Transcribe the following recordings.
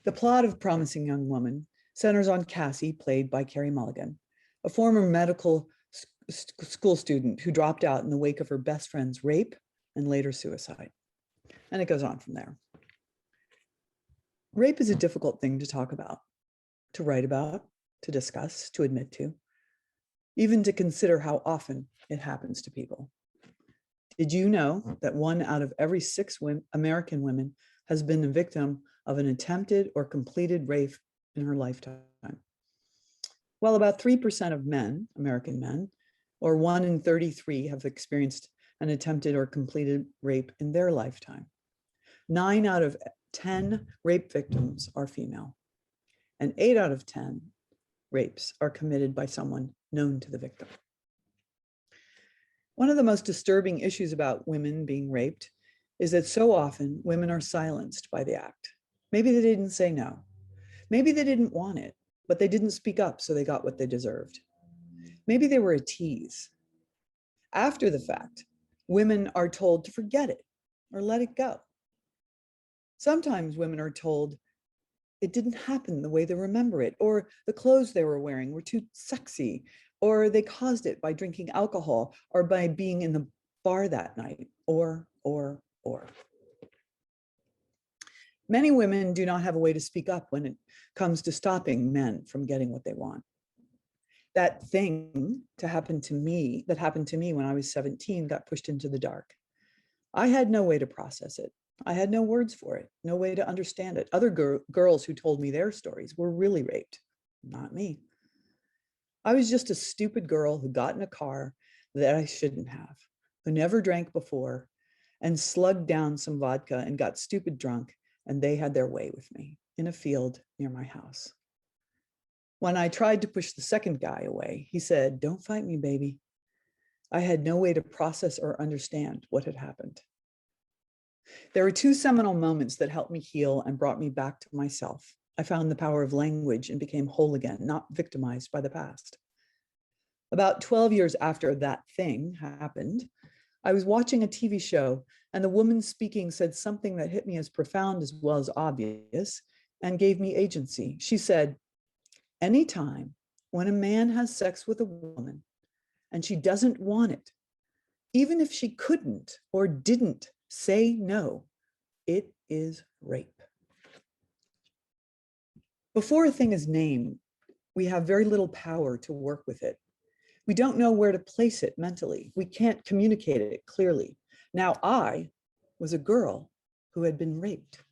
The plot of Promising Young Woman centers on Cassie, played by Carey Mulligan, a former medical school student who dropped out in the wake of her best friend's rape and later suicide. And it goes on from there. Rape is a difficult thing to talk about, to write about, to discuss, to admit to, even to consider how often it happens to people. Did you know that 1 out of every 6 American women has been a victim of an attempted or completed rape in her lifetime? While about 3% of men, American men, or 1 in 33 have experienced an attempted or completed rape in their lifetime. 9 out of 10 rape victims are female, and 8 out of 10 rapes are committed by someone known to the victim. One of the most disturbing issues about women being raped is that so often women are silenced by the act. Maybe they didn't say no. Maybe they didn't want it, but they didn't speak up, so they got what they deserved. Maybe they were a tease. After the fact, women are told to forget it or let it go. Sometimes women are told it didn't happen the way they remember it, or the clothes they were wearing were too sexy, or they caused it by drinking alcohol or by being in the bar that night, or. Many women do not have a way to speak up when it comes to stopping men from getting what they want. That thing that happened to me when I was 17 got pushed into the dark. I had no way to process it. I had no words for it, no way to understand it. Other girls who told me their stories were really raped, not me. I was just a stupid girl who got in a car that I shouldn't have, who never drank before and slugged down some vodka and got stupid drunk, and they had their way with me in a field near my house. When I tried to push the second guy away, he said, "Don't fight me, baby." I had no way to process or understand what had happened. There were 2 seminal moments that helped me heal and brought me back to myself. I found the power of language and became whole again, not victimized by the past. About 12 years after that thing happened, I was watching a TV show, and the woman speaking said something that hit me as profound as well as obvious and gave me agency. She said, "Anytime when a man has sex with a woman and she doesn't want it, even if she couldn't or didn't say no, it is rape." Before a thing is named, we have very little power to work with it. We don't know where to place it mentally. We can't communicate it clearly. Now, I was a girl who had been raped.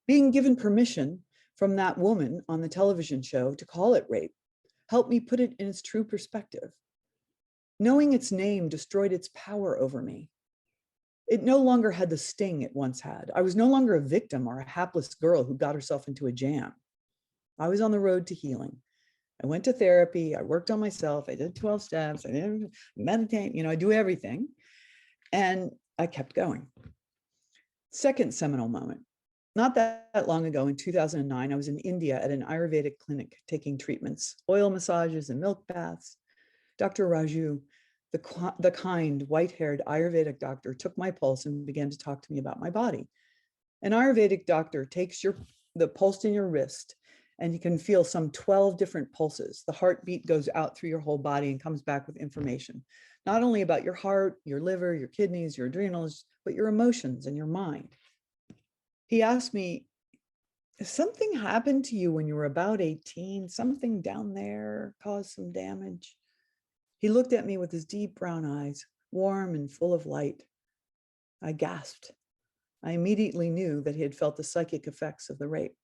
Being given permission from that woman on the television show to call it rape helped me put it in its true perspective. Knowing its name destroyed its power over me. It no longer had the sting it once had. I was no longer a victim or a hapless girl who got herself into a jam. I was on the road to healing. I went to therapy. I worked on myself. I did 12 steps. I didn't meditate. I do everything. And I kept going. Second seminal moment. Not that long ago, in 2009, I was in India at an Ayurvedic clinic taking treatments, oil massages and milk baths. Dr. Raju, the kind, white-haired Ayurvedic doctor, took my pulse and began to talk to me about my body. An Ayurvedic doctor takes the pulse in your wrist, and you can feel some 12 different pulses. The heartbeat goes out through your whole body and comes back with information, not only about your heart, your liver, your kidneys, your adrenals, but your emotions and your mind. He asked me, "If something happened to you when you were about 18, something down there caused some damage?" He looked at me with his deep brown eyes, warm and full of light. I gasped. I immediately knew that he had felt the psychic effects of the rape.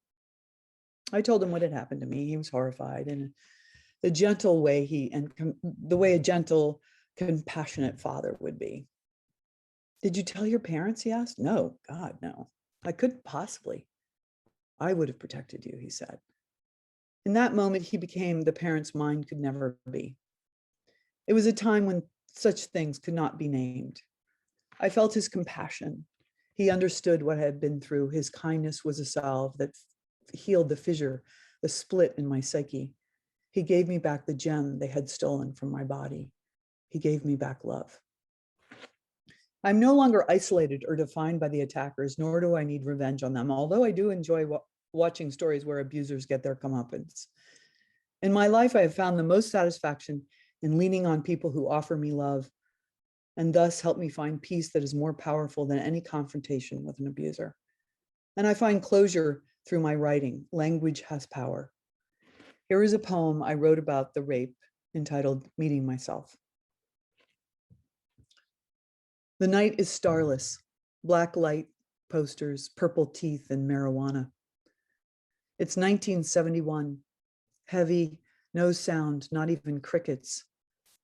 I told him what had happened to me. He was horrified, and the gentle way the way a gentle, compassionate father would be. "Did you tell your parents?" he asked. "No, God, no. I couldn't possibly. I would have protected you," he said. In that moment, he became the parent's mind could never be. It was a time when such things could not be named. I felt his compassion. He understood what I had been through. His kindness was a salve that healed the fissure, the split in my psyche. He gave me back the gem they had stolen from my body. He gave me back love. I'm no longer isolated or defined by the attackers, nor do I need revenge on them, although I do enjoy watching stories where abusers get their comeuppance. In my life, I have found the most satisfaction in leaning on people who offer me love and thus help me find peace that is more powerful than any confrontation with an abuser. And I find closure through my writing. Language has power. Here is a poem I wrote about the rape entitled Meeting Myself. The night is starless, black light, posters, purple teeth, and marijuana. It's 1971, heavy, no sound, not even crickets,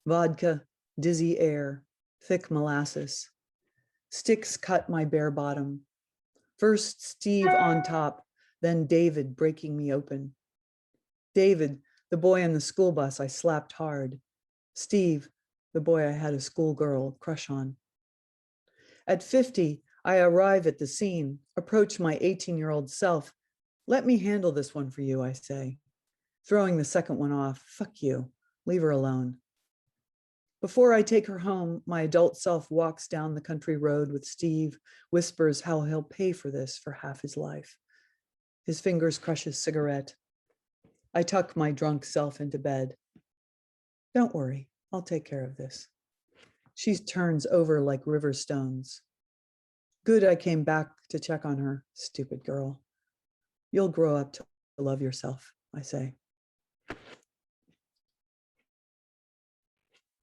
vodka, dizzy air, thick molasses. Sticks cut my bare bottom. First Steve on top, then David breaking me open. David, the boy on the school bus I slapped hard. Steve, the boy I had a schoolgirl crush on. At 50, I arrive at the scene, approach my 18-year-old self. Let me handle this one for you, I say. Throwing the second one off, fuck you, leave her alone. Before I take her home, my adult self walks down the country road with Steve, whispers how he'll pay for this for half his life. His fingers crush his cigarette. I tuck my drunk self into bed. Don't worry, I'll take care of this. She turns over like river stones. Good I came back to check on her, stupid girl. You'll grow up to love yourself, I say.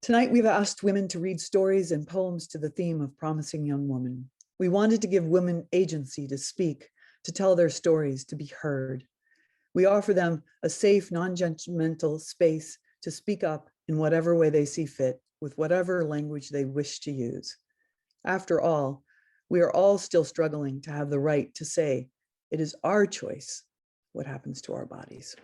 Tonight, we've asked women to read stories and poems to the theme of Promising Young Woman. We wanted to give women agency to speak, to tell their stories, to be heard. We offer them a safe, non-judgmental space to speak up in whatever way they see fit, with whatever language they wish to use. After all, we are all still struggling to have the right to say it is our choice what happens to our bodies.